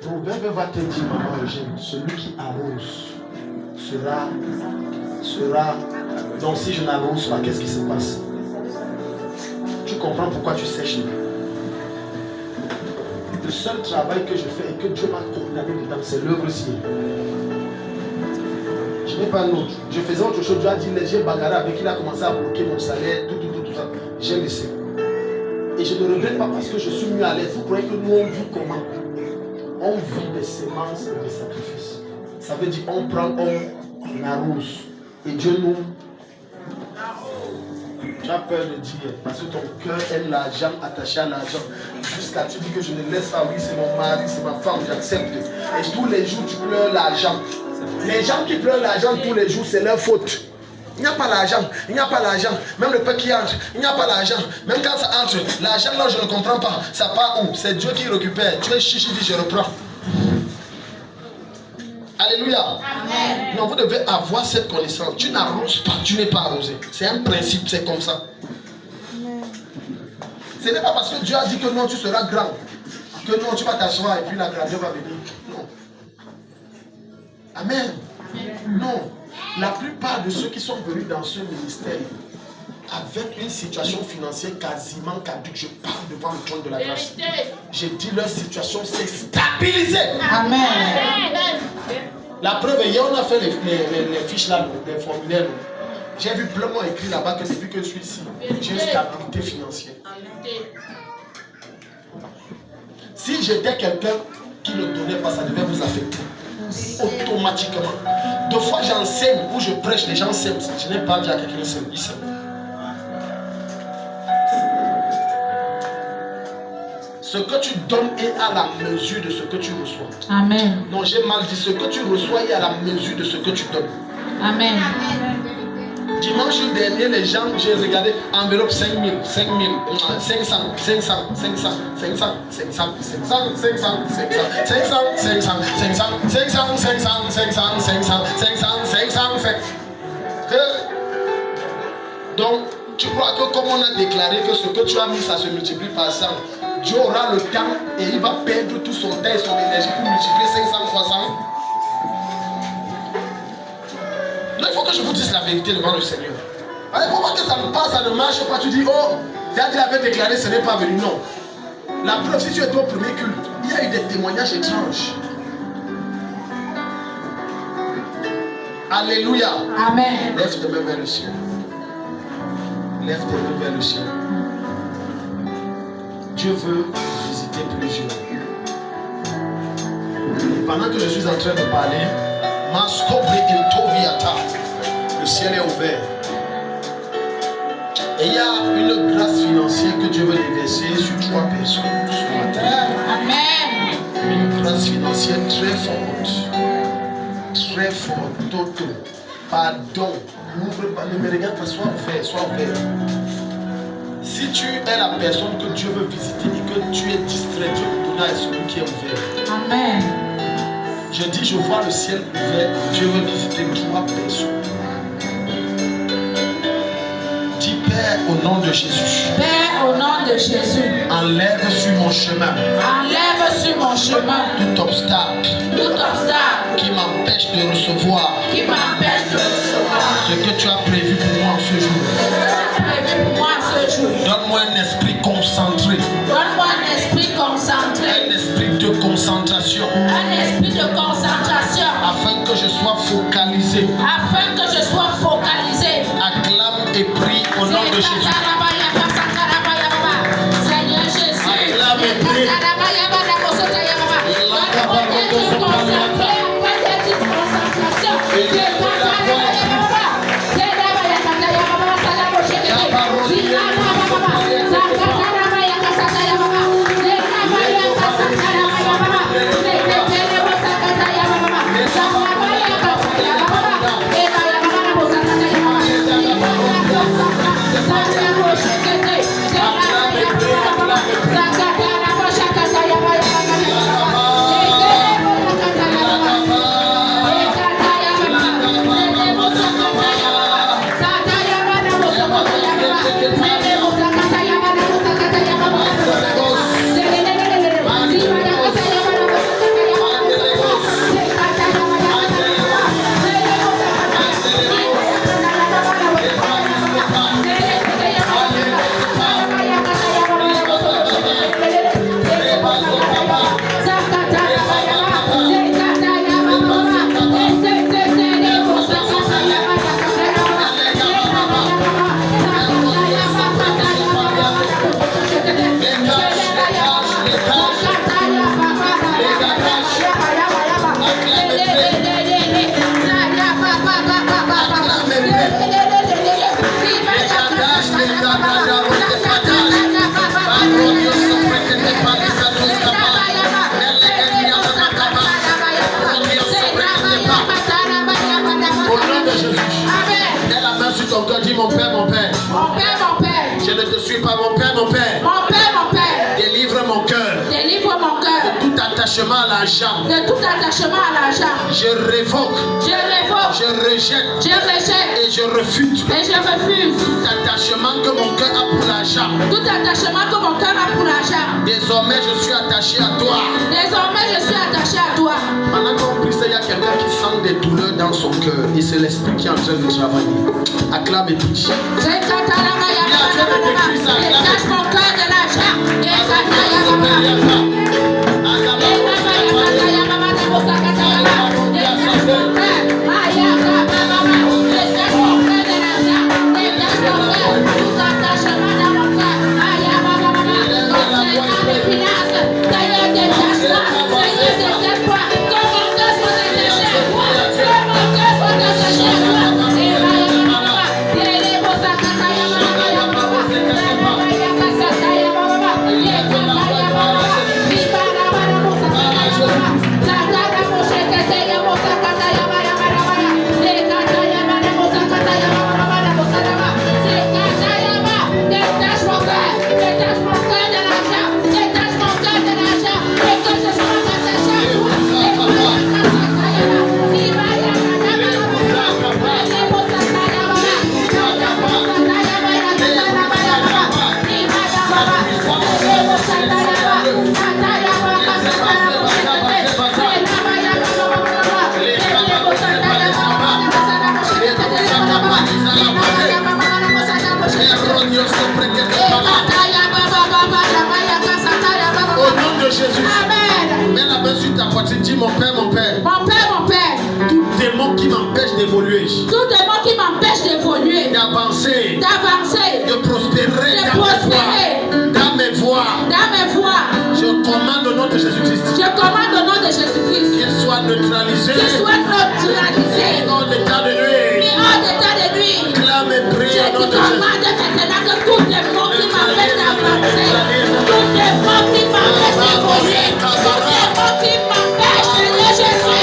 proverbe va te dire, maman Eugène, celui qui arrose sera. Donc si je n'arrose pas, qu'est-ce qui se passe? Tu comprends pourquoi tu sèches? Le seul travail que je fais et que Dieu m'a condamné dedans, c'est l'œuvre ciel. Je n'ai pas un autre. Je faisais autre chose. Dieu a dit, j'ai bagarré avec, il a commencé à bloquer mon salaire, tout ça. J'ai laissé. Et je ne regrette pas parce que je suis mieux à l'aise. Vous croyez que nous on vit comment? On vit des semences et des sacrifices. Ça veut dire on prend, on arrose. Et Dieu nous... Tu as peur de dire, parce que ton cœur aime l'argent, attaché à l'argent. Jusqu'à tu dis que je ne laisse pas, oui c'est mon mari, c'est ma femme, j'accepte. Et tous les jours tu pleures l'argent. Les gens qui pleurent l'argent tous les jours, c'est leur faute. Il n'y a pas l'argent, il n'y a pas l'argent. Même le peu qui entre, il n'y a pas l'argent. Même quand ça entre, l'argent là je ne comprends pas. Ça part où? C'est Dieu qui récupère. Tu es chichi, dit je reprends. Alléluia. Amen. Non, vous devez avoir cette connaissance. Tu n'arroses pas, tu n'es pas arrosé. C'est un principe, c'est comme ça. Amen. Ce n'est pas parce que Dieu a dit que non, tu seras grand, que non, tu vas t'asseoir et puis la grandeur va venir. Non. Amen. Amen. Non. La plupart de ceux qui sont venus dans ce ministère avec une situation financière quasiment caduque, je parle devant le trône de la grâce. J'ai dit leur situation s'est stabilisée. Amen. La preuve, hier on a fait les fiches là, les formulaires. J'ai vu pleinement écrit là-bas que depuis que je suis ici, j'ai une stabilité financière. Si j'étais quelqu'un qui ne donnait pas, ça devait vous affecter. Automatiquement. Deux fois j'enseigne ou je prêche, les gens s'aiment. Je n'ai pas dit à quelqu'un s'aime, ils s'aiment. Ce que tu donnes est à la mesure de ce que tu reçois. Amen. Non, j'ai mal dit. Ce que tu reçois est à la mesure de ce que tu donnes. Amen. Dimanche dernier, les gens, j'ai regardé enveloppe 5 000, 5 000, 500, 500, 500, 500, 500, 500, 500, 500, 500, 500, 500, 500, 500, 500, 500, 500, 500. Donc, tu crois que comme on a déclaré que ce que tu as mis, ça se multiplie par 100, Dieu aura le temps et il va perdre tout son temps et son énergie pour multiplier 500 fois 100. Donc il faut que je vous dise la vérité devant le Seigneur. Il faut voir que ça ne passe, ça ne marche pas. Tu dis, oh, il avait déclaré, ce n'est pas venu. Non. La preuve, si tu étais au premier culte, il y a eu des témoignages étranges. Alléluia. Amen. Lève tes mains vers le ciel. Lève tes mains vers le ciel. Dieu veut visiter plusieurs. Et pendant que je suis en train de parler, le ciel est ouvert. Et il y a une grâce financière que Dieu veut déverser sur 3 personnes ce matin. Amen. Une grâce financière très forte. Très forte. Toto. Pardon. N'ouvre pas, ne me regarde pas, sois ouvert, sois ouvert. Si tu es la personne que Dieu veut visiter et que tu es distrait, Dieu te donnera à celui qui est ouvert. Amen. Je dis, je vois le ciel ouvert, Dieu veut visiter 3 personnes. Dis, Père, au nom de Jésus. Père, au nom de Jésus. Enlève sur mon chemin. Enlève sur mon chemin. Tout obstacle. Tout obstacle. Qui m'empêche de recevoir. Qui m'empêche de recevoir. Ce que tu as prévu pour moi ce jour. Donne-moi un esprit concentré. Donne-moi un esprit concentré. Un esprit de concentration. Un esprit de concentration. Afin que je sois focalisé. Afin que je sois focalisé. Acclame et prie au nom de Jésus. Seigneur Jésus. Acclame et prie. suis pas mon Père, mon Père. Mon Père, mon Père. Délivre mon cœur. Délivre mon cœur. De tout attachement à l'argent. De tout attachement à l'argent. Je révoque. Je révoque. Je rejette. Je rejette. Et je refuse. Et je refuse. Tout attachement que mon cœur a pour l'argent. Tout attachement que mon cœur a pour l'argent. Désormais, je suis attaché à toi. Désormais, je suis attaché à toi. Pendant qu'on prie, il y a quelqu'un qui sent des douleurs dans son cœur. Et c'est l'esprit qui est en train de travailler. Acclame et prie. Détache mon cœur de l'argent. Dis mon Père, mon Père. Mon Père, mon Père. Tout démon qui m'empêche d'évoluer. Tout démon qui m'empêche d'évoluer. D'avancer. D'avancer. De prospérer. Dans mes voies. Dans mes voies. Je commande au nom de Jésus-Christ. Je commande au nom de Jésus-Christ. Qu'il soit neutralisé. Qu'il soit neutralisé. Hors d'état de nuit. Hors d'état de nuit. Clame et prie au nom de Jésus. Je commande maintenant que tout démon qui m'empêche d'avancer. Tout démon qui m'empêche d'évoluer. Tout démon qui m'empêche de Jésus.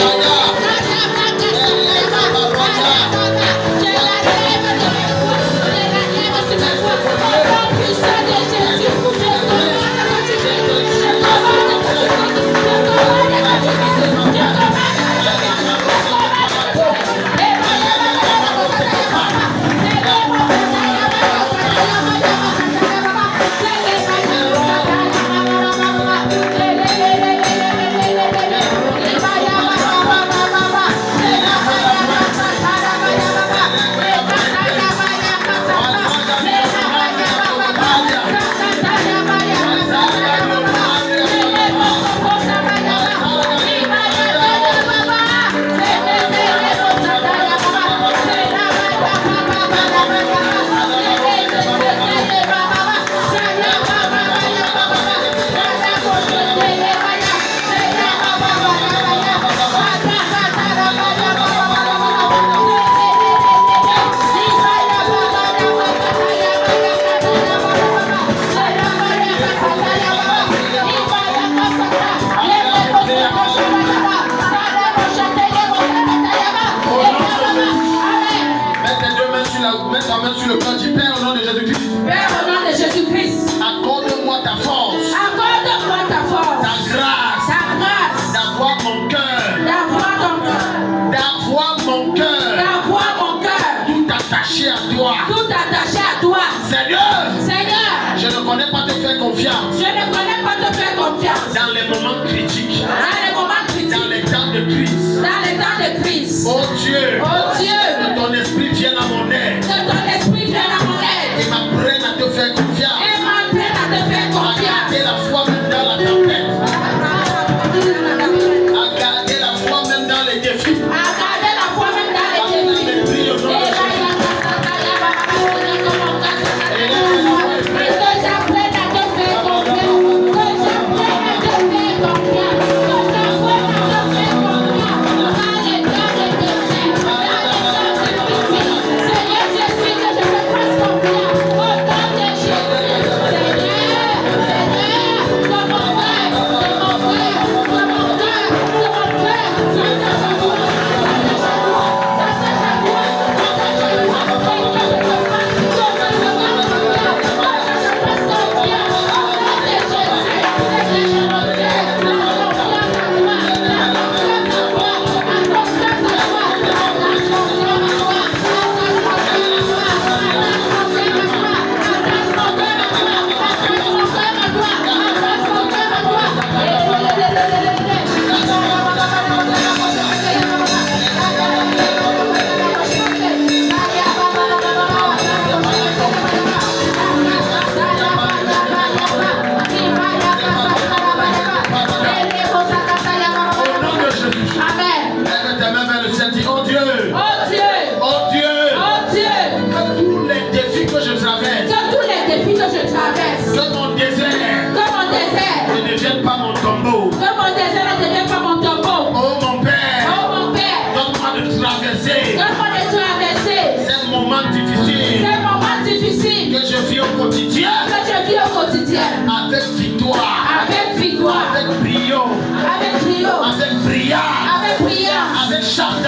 Dans les moments critiques. Dans les temps de crise. Dans les temps de crise. Oh Dieu. Que ton esprit vienne à mon aide. Et m'apprenne à te faire confiance. À garder la foi même dans la tempête. À garder la foi même dans les défis. Thank you.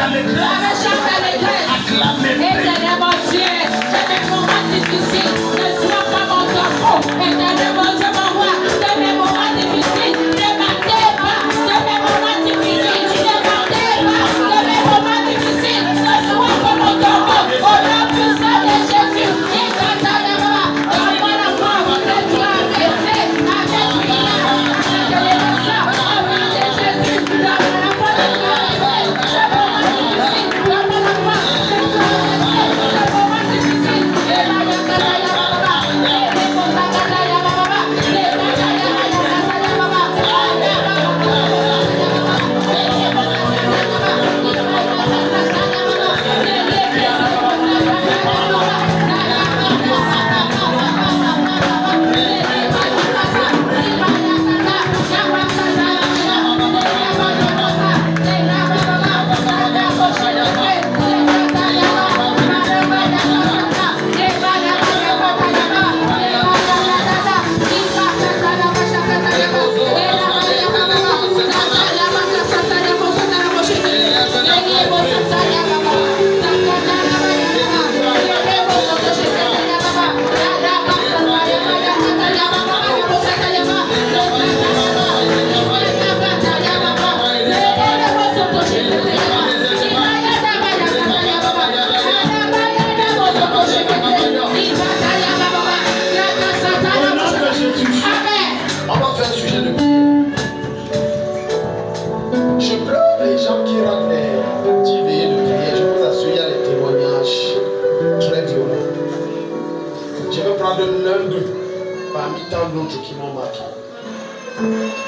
l'allégresse. Acclamez. Éternellement Dieu, c'est des moments difficiles. Ne sois pas mon enfant. Éternellement je m'envoie. C'est mes moments difficiles. Ne m'attends pas. C'est mes moments difficiles. Ne m'attends pas. C'est mes moments difficiles. Ne sois pas mon enfant. Au nom puissant de Jésus. Et quand ça viendra, donne-moi la foi que tu as baissé avec moi. Je les reçois au nom de Jésus. Donne-moi la foi que tu as baissé. C'est mon moment difficile. Donne-moi la foi que tu as baissé. C'est mon moment difficile. Et la qui m'ont marqué.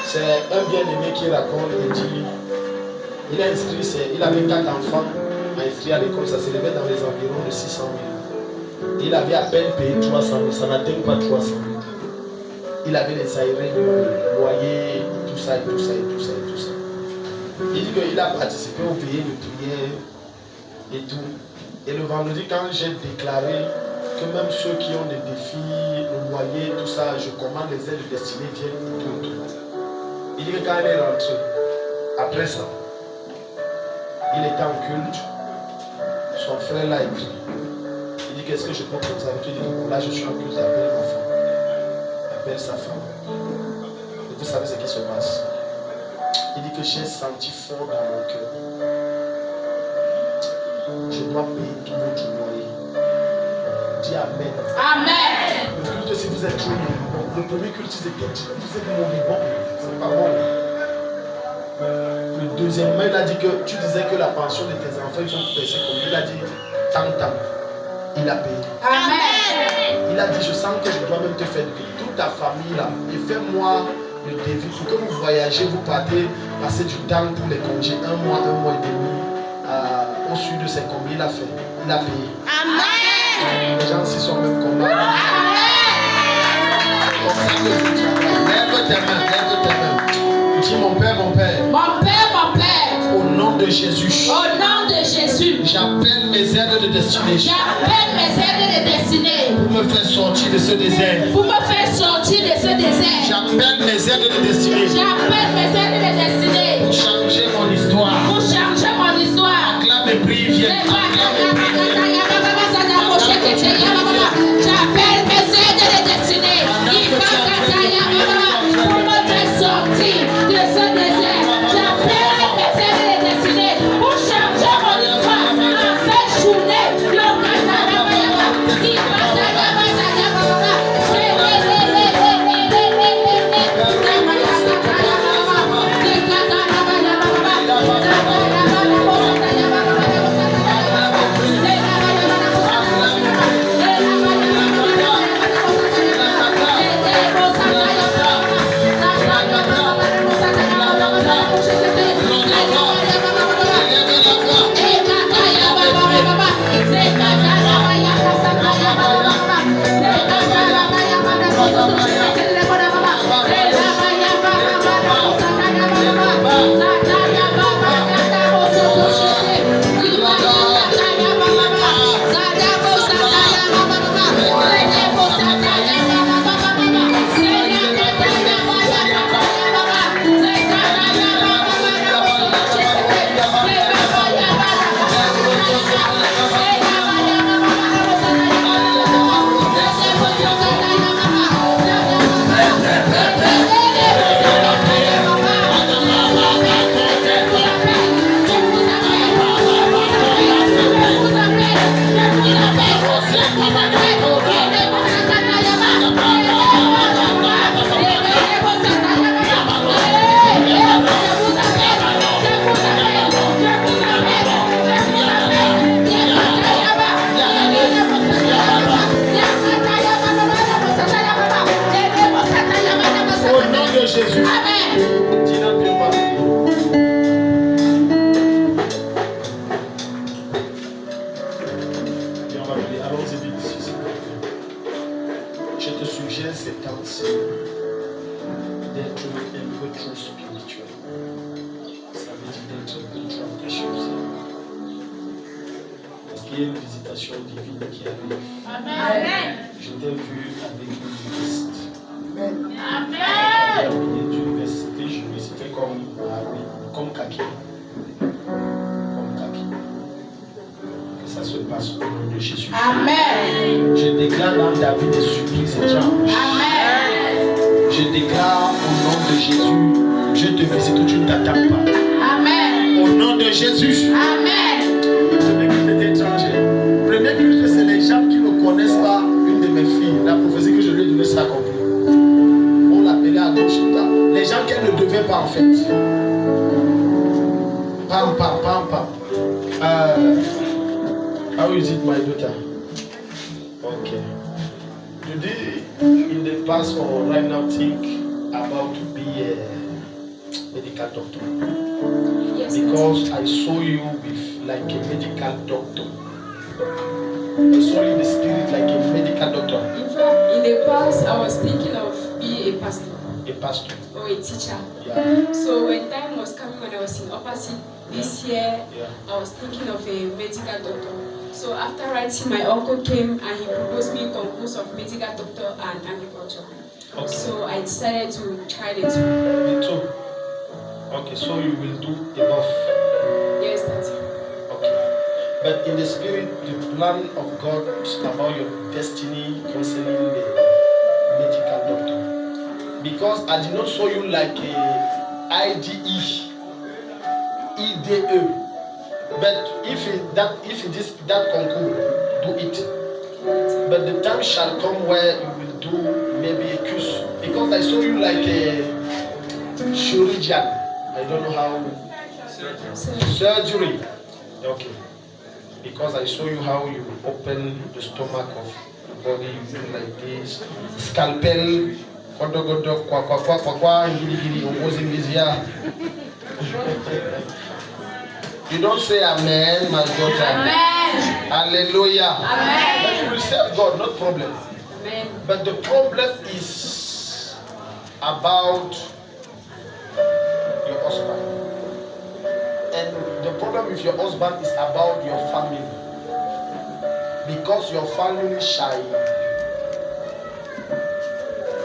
C'est un bien-aimé qui raconte et dit il avait 4 enfants inscrits à l'école, ça s'élevait dans les environs de 600 000. Il avait à peine payé 300 000, ça n'atteint pas 300 000. Il avait les aérés de loyer, tout ça. Il dit qu'il a participé au pays de prière et tout. Et le vendredi, quand j'ai déclaré que même ceux qui ont des défis, le loyer, tout ça, je commande les aides destinées, viennent tout. Il dit que quand il est rentré, après ça, il était en culte, son frère l'a écrit. Il dit qu'est-ce que je peux comme ça? Il dit là je suis en culte, appelle ma femme, appelle sa femme. Et vous savez ce qui se passe. Il dit que j'ai senti fort dans mon cœur. Je dois payer tout votre loyer. Dis Amen. Amen. Le culte, si vous êtes trop bon, le premier culte, c'est bien. Vous êtes moribond, c'est pas bon. Le deuxièmement, il a dit que tu disais que la pension de tes enfants, ils sont baissés comme il a dit tant. Il a payé. Amen. Il a dit je sens que je dois même te faire payer toute ta famille là. Et fais-moi le défi pour que vous voyagez, vous partez, passer du temps pour les congés, 1 mois et demi. Au sud de ces combien il a fait. Il a payé. Amen. Les gens s'y sont même combats. Lève tes mains. Dis mon père. Mon père. Au nom de Jésus. Au nom de Jésus. J'appelle mes aides de destinée. J'appelle mes aides de destinée. Pour me faire sortir de ce désert. Pour me faire sortir de ce désert. J'appelle mes aides de destinée. J'appelle mes aides de destinée. Pour changer mon histoire. Pour changer mon histoire. Acclame et prie, viens. J'appelle mes aides de destinée. Pour me faire sortir de ce désert. J'appelle mes aides de destinée. Pour changer mon histoire. En cette journée. y a une visitation divine qui arrive. Amen. Je t'ai vu avec une veste. Amen. C'était joli, c'était comme kaki. Comme kaki. Que ça se passe au nom de Jésus. Amen. Je déclare dans ta vie des surprises étranges. Amen. Je déclare au nom de Jésus, je te visite où tu ne t'attends pas. Amen. Au nom de Jésus. Amen. Premier culte est étranger. Premier culte, c'est les gens qui ne connaissent pas une de mes filles. La prophétie que je lui ai donnée sera accomplie. On l'appelait à gauche. Les gens qu'elle ne devait pas en fait. Pam, pam, pam, pam. How is it, my daughter? Okay. Today, in the past or right now, think about to be a medical doctor. Yes, Because I saw you with like a medical doctor. I saw you in the spirit like a medical doctor. in fact, in the past, I was thinking of being a pastor A pastor. or a teacher. Yeah. So when time was coming when I was in Opasi this year, Yeah. I was thinking of a medical doctor. So after writing, my uncle came and he proposed me a concourse of medical doctor and agriculture. Okay. So I decided to try the two. The two. Okay, so you will do above. Yes, that's it. Okay. But in the spirit, the plan of God about your destiny concerning the medical doctor. Because I did not saw you like a IDE. But if it is that concours, do it. But the time shall come where you will do maybe a course. Because I saw you like a chirurgian. I don't know how. Surgery. Okay. Because I saw you how you open the stomach of the body, you do like this. Scalpel. You don't say amen, my daughter. Amen. Hallelujah. Amen. But you will serve God, not problem. Amen. But the problem is about your husband. And the problem with your husband is about your family. Because your family shall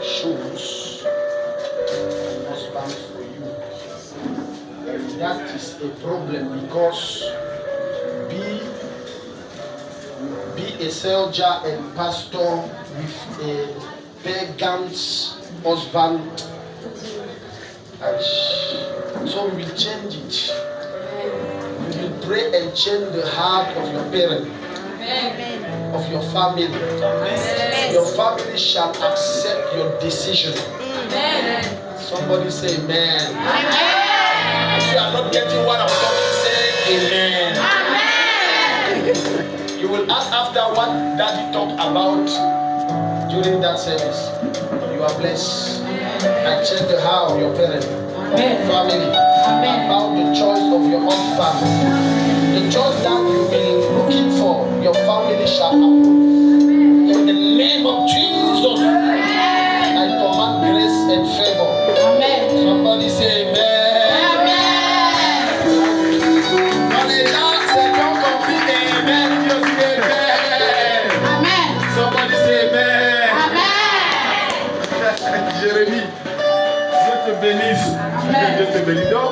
choose an husband for you. That is a problem because be a soldier and pastor with a pagan's husband. So we will change it. We will pray and change the heart of your parents, of your family. Your family shall accept your decision. Somebody say amen. If you are not getting what I'm talking, say amen. You will ask after what Daddy talked about during that service. You are blessed. I change the heart of your parents, of your family, about the choice of your husband. The choice that you've been looking for, your family shall approve. In the name of Jesus, I command grace and favor. Somebody say amen. Somebody say amen. Jérémie, Dieu te bénisse. Dieu te bénisse. Donc,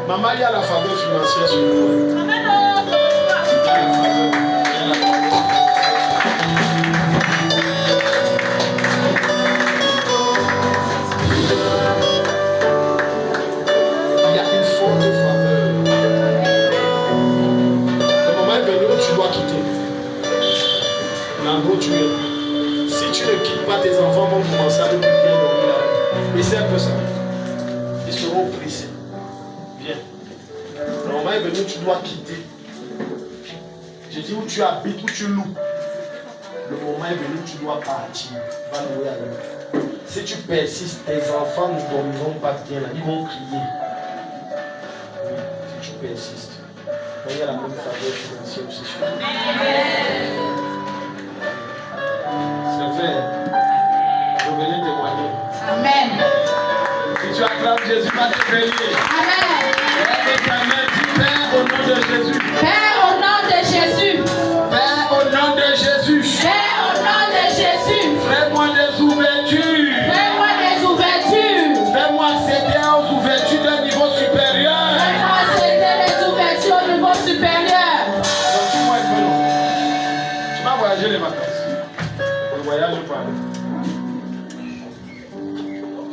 maman, il y a la faveur financière sur toi. Il y a une forte faveur. Le moment est venu où tu dois quitter. L'endroit où tu es. Si tu ne quittes pas, tes enfants vont commencer à ne plus bien dormir là. Et c'est un peu ça. Ils seront pressés. Viens. Le moment est venu où tu dois quitter. Je dis où tu habites, où tu loues. Le moment est venu où tu dois partir. Va louer ailleurs. Si tu persistes, tes enfants ne dormiront pas bien là. Ils vont crier. Oui, si tu persistes. Mais il y a la même faveur financière aussi sur toi. C'est vrai. Revenez témoigner. Amen. Si tu acclames Jésus, va te bénir. Amen. Père, au nom de Jésus. Père, au nom de Jésus.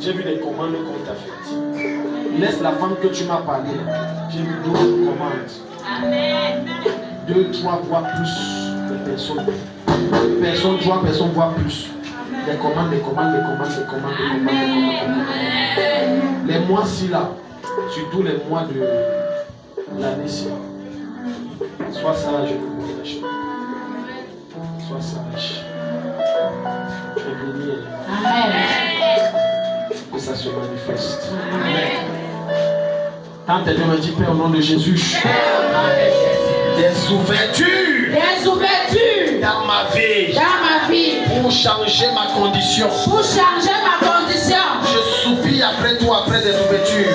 J'ai vu des commandes qu'on t'a faites. Laisse la femme que tu m'as parlé. J'ai vu d'autres commandes. Amen. 2, 3, voire plus de personnes. Personne, 3 personnes, voire plus. Des commandes. Les mois-ci là, surtout les mois de l'année-ci. Sois sage pour mon achat. Sois sage. Tu es béni. Amen. Que ça se manifeste. Amen. Quand tes deux me dit, Père, au nom de Jésus, des ouvertures dans ma vie, pour changer ma condition. Je soupire après toi, après des ouvertures.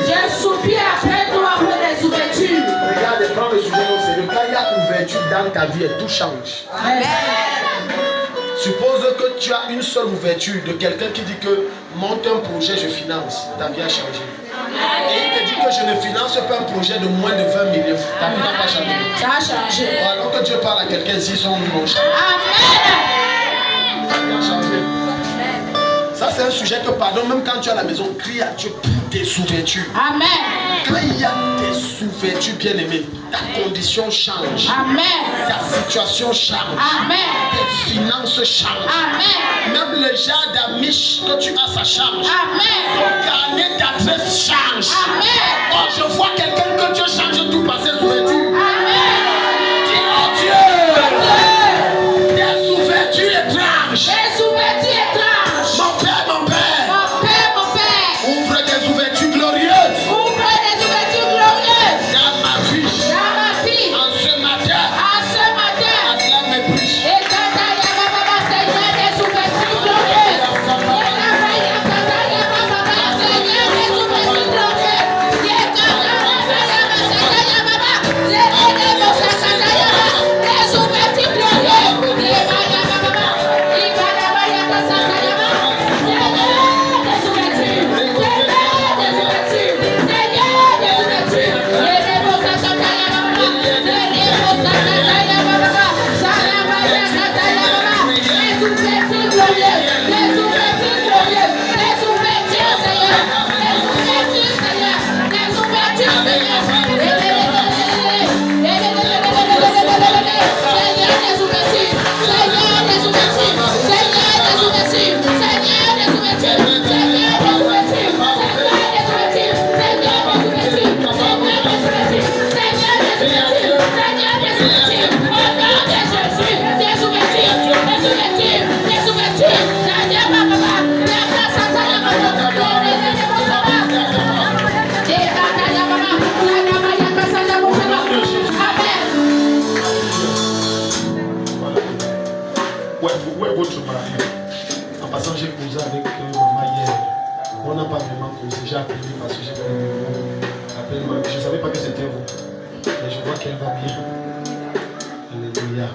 Regarde, prends le sujet au sérieux. Quand il y a ouverture dans ta vie, tout change. Amen. Suppose que tu as une seule ouverture de quelqu'un qui dit que monte un projet, je finance. Ta vie a changé. Et il te dit que je ne finance pas un projet de moins de 20 millions. Ta vie n'a pas changé. Ça a changé. Alors que Dieu parle à quelqu'un ici, son nom change. Amen. Ta vie a changé. Ça c'est un sujet que, pardon, même quand tu es à la maison, crie à Dieu pour tes ouvertures. Amen. Quand il y a des ouvertures, bien aimées, ta condition change. Amen. Ta situation change. Amen. Tes finances changent. Amen. Même le genre d'amis que tu as, ça change. Amen. Ton carnet d'adresse change. Amen. Oh, je vois quelqu'un que Dieu change tout par ses ouvertures. Amen. Dis, oh Dieu, des ouvertures étranges. Des ouvertures étranges. Mon Père, Mon Père, mon Père. ouvre des ouvertures glorieuses. Ouvre des ouvertures glorieuses. Dans ma vie. Dans ma vie. En ce matin. En ce matin. Acclame mes prises. Et quand il y a Seigneur des ouvertures glorieuses. Où est votre mari? En passant, j'ai causé avec maman hier. On n'a pas vraiment causé. J'ai appelé parce que j'ai appelé maman. Je ne savais pas que c'était vous. Mais je vois qu'elle va bien. Alléluia.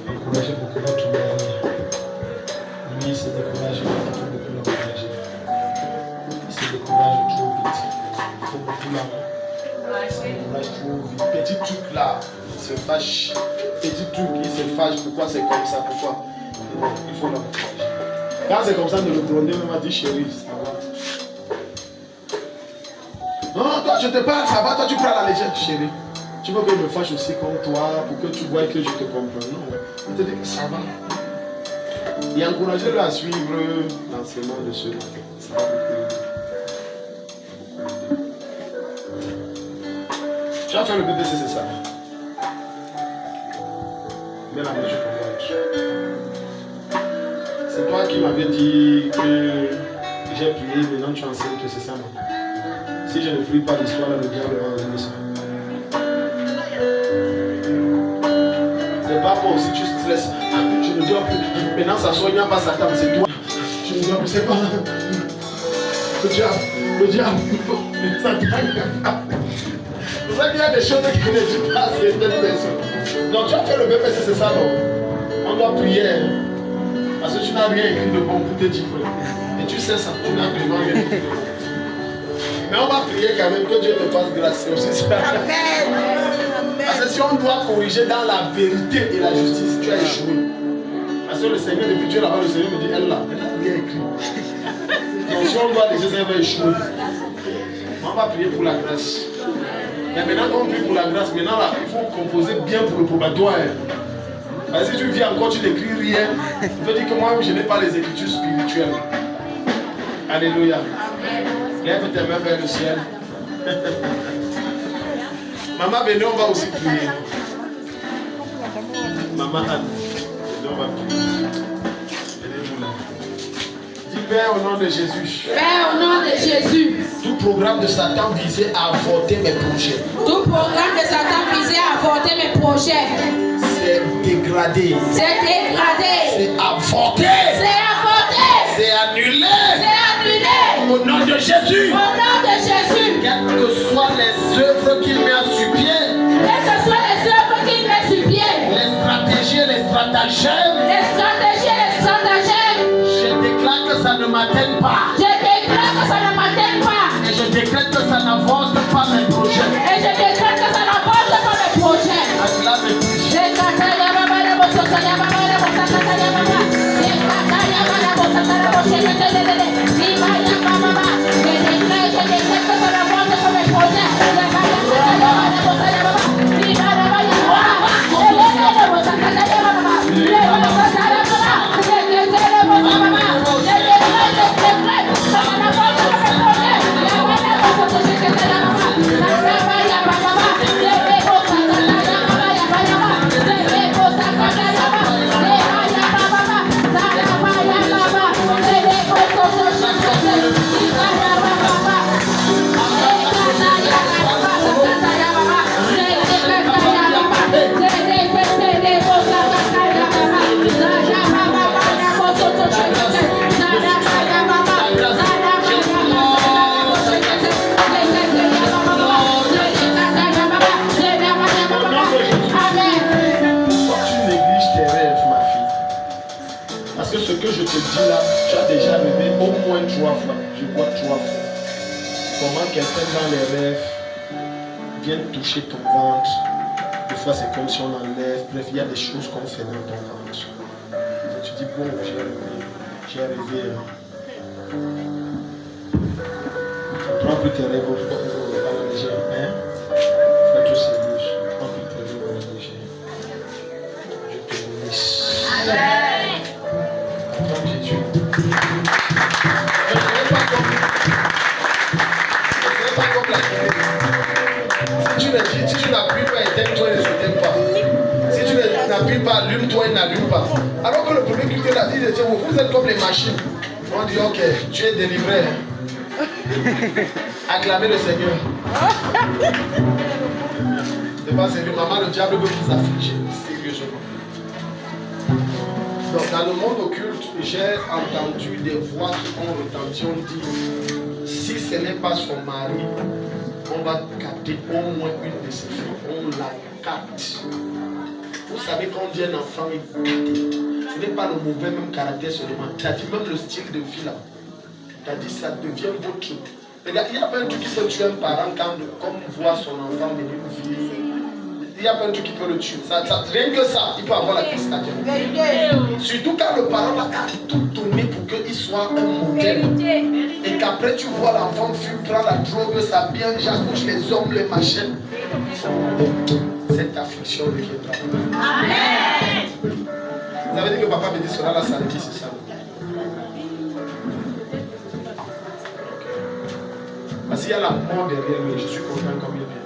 Encouragez beaucoup votre mari. Lui, il se décourage. Il faut beaucoup l'encourager. Il se décourage trop vite. Il faut beaucoup l'encourager. Il se décourage trop vite. Petit truc là, il se fâche. Petit truc, il se fâche. Pourquoi c'est comme ça? Pourquoi? Il faut l'encourager. Quand c'est comme ça, ne le gronder, on m'a dit chérie, ça va. Non, toi je te parle, ça va, toi tu prends la légère, chérie. Tu veux que je me fâche aussi comme toi pour que tu vois que je te comprends. Non, il te dit que ça va. Et encouragez-le à suivre l'enseignement de ce matin. Ça va beaucoup aider. Tu vas faire le BPC, c'est ça. Mets la mesure pour moi. C'est toi qui m'avais dit que j'ai prié, maintenant tu enseignes que c'est ça, non? Si je ne prie pas l'histoire, le diable va enlever ça. C'est pas moi aussi, tu stresses. Je ne dois plus. Maintenant, ça soigne pas Satan, c'est toi. Je ne dois plus, c'est pas. Le diable, Satan. Vous savez qu'il y a des choses qui ne disent pas à certaines personnes. Donc tu as fait le BPC, c'est ça, non? On doit prier. Parce que tu n'as rien écrit de bon pour te dire. Et tu sais ça, tu n'as vraiment rien écrit de bon. Mais on va prier quand même que Dieu te fasse grâce aussi. Ça. Parce que si on doit corriger dans la vérité et la justice, tu as échoué. Parce que le Seigneur, depuis Dieu là-bas, le Seigneur me dit, elle là, elle n'a rien écrit. Attention, on doit laisser ça va échouer. On va prier pour la grâce. Mais maintenant qu'on prie pour la grâce, maintenant là, il faut composer bien pour le probatoire. Parce que si tu viens encore, tu n'écris rien. Tu peux dire que moi, je n'ai pas les écritures spirituelles. Alléluia. Lève tes mains vers le ciel. Maman, venez, on va aussi prier. Maman Anne, venez, on va prier. Venez-vous là. Dis Père au nom de Jésus. Père, au nom de Jésus. Tout programme de Satan visé à avorter mes projets. Tout programme de Satan visé à avorter mes projets. C'est dégradé. C'est dégradé. C'est avorté. C'est avorté. C'est annulé. C'est annulé. Au nom de Jésus. Au nom de Jésus. Quelles que soient les œuvres qu'il met sur pied. Quelles que soient les œuvres qu'il met sur pied. Les stratégies et les stratagèmes. Les stratégies et les stratagèmes. Je déclare que ça ne m'atteigne pas. Je déclare que ça ne m'atteigne pas. Et je déclare que ça n'avance pas mes projets. Et je déclare que ça n'avance pas mes projets. Acclame et prie. Quelqu'un dans les rêves vient toucher ton ventre. Des fois, c'est comme si on enlève. Bref, il y a des choses qu'on fait dans ton ventre. Et tu dis, bon, j'ai rêvé. Tu prends plus tes rêves au léger. Hein? Fais tout sérieux. Tu prends plus tes rêves au léger. Je te bénisse. Amen. Comme Jésus. Si tu n'appuies pas, éteins-toi et ne s'éteins pas. Si tu n'appuies pas, allume-toi et n'allume pas. Alors que le premier culte l'a dit, vous êtes comme les machines. On dit, ok, tu es délivré. Acclamez le Seigneur. C'est pas sérieux. Maman, le diable veut vous affliger. Sérieusement. Donc, dans le monde occulte, j'ai entendu des voix qui ont retenti. On dit, si ce n'est pas son mari, on va capter au moins une de ses filles. On la capte. Vous savez, quand on dit un enfant est capté, ce n'est pas le mauvais même caractère seulement. Tu as dit même le style de vie là. Tu as dit ça devient votre. Regarde, il n'y a pas un truc qui peut tuer un parent quand comme voit son enfant venir vivre. Il n'y a pas un truc qui peut le tuer. Rien que ça, il peut avoir la crise cardiaque. Surtout quand le parent a tout donné pour qu'il soit un modèle. Et qu'après tu vois l'enfant fume, prend la drogue, s'habille, j'accouche les hommes, les machines. Cette affliction reviendra. Amen. Vous avez dit que papa me dit cela, la santé, c'est ça. Parce qu'il y a la mort derrière lui, je suis content comme il vient.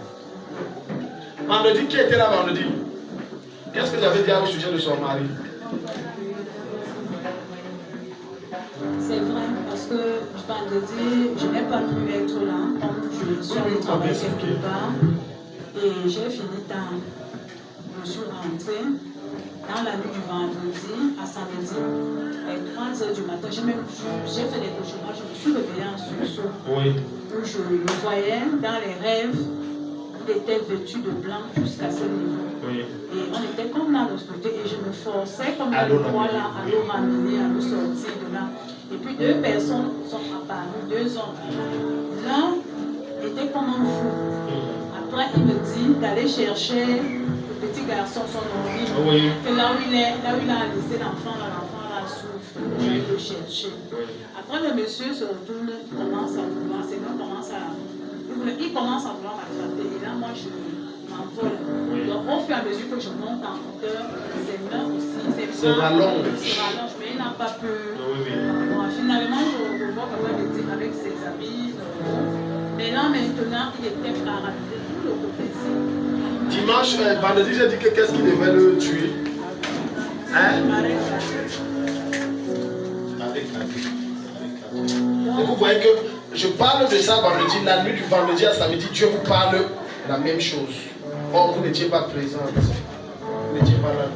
Vendredi, qui était là vendredi? Qu'est-ce que j'avais dit au sujet de son mari? C'est vrai, parce que vendredi, je n'ai pas pu être là, comme je suis allé travailler quelque part. Et j'ai fini tard. Je suis rentrée dans la nuit du vendredi à samedi, à 3h du matin. J'ai fait des cauchemars, je me suis réveillée en sursaut. Oui. Où je le voyais dans les rêves. Il était vêtu de blanc jusqu'à ce niveau. Oui. Et on était comme dans l'obscurité et je me forçais comme dans le bois là à nous ramener, à nous sortir de là. Et puis deux personnes sont apparues, deux hommes. L'un était comme un fou. Après il me dit d'aller chercher le petit garçon, son origine. Oui. Que là où il a laissé l'enfant là souffre. j'aille le chercher. Après, le monsieur se retourne, commence à vouloir, c'est moi commence à... Il commence à vouloir m'attraper. Et là, moi, je m'envole. Donc, au fur et à mesure que je monte en hauteur, ses mains aussi, ses bras se rallongent, mais il n'a pas peur. Bon, finalement, je revois quand même avec ses amis. Mais là, maintenant, il était paralysé. Tout le côté-ci. Dimanche, vendredi, j'ai dit que qu'est-ce qui devait le tuer? Hein? Et vous voyez que je parle de ça vendredi, la nuit du vendredi à samedi, Dieu vous parle la même chose. Or, vous n'étiez pas présent. Vous n'étiez pas là.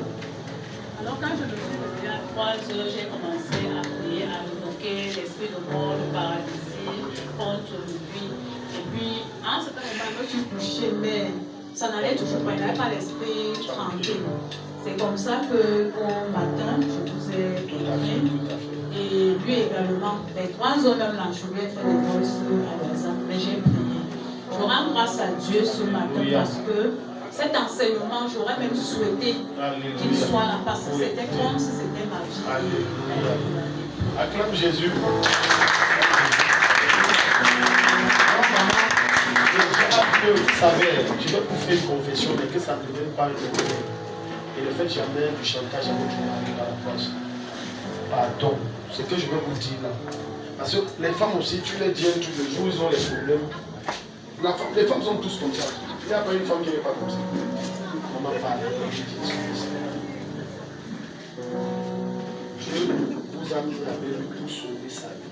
Alors, quand je me suis levée à 3 heures, j'ai commencé à prier, à invoquer l'esprit de mort, le paralysie contre lui. Et puis, à un certain moment, je me suis couchée, mais ça n'allait toujours pas. Il n'avait pas l'esprit tranquille. C'est comme ça qu'au matin, je vous ai écrit. Et lui également. Les 3 heures même là, je lui ai fait des voices à WhatsApp, mais j'ai prié. Je rends grâce à Dieu ce matin parce que cet enseignement, j'aurais même souhaité qu'il soit là parce que c'était comme si c'était ma vie. Acclame Jésus. Vous savez, je vais vous faire une confession, mais que ça ne devienne pas une confession. Et ne faites jamais du chantage à votre mari à la place. Pardon, c'est ce que je vais vous dire là. Parce que les femmes aussi, tu les dis tous les jours, ils ont les problèmes. Les femmes sont tous comme ça. Il n'y a pas une femme qui n'est pas comme ça. Maman parle. Je vous amener avec lui pour sauver sa vie.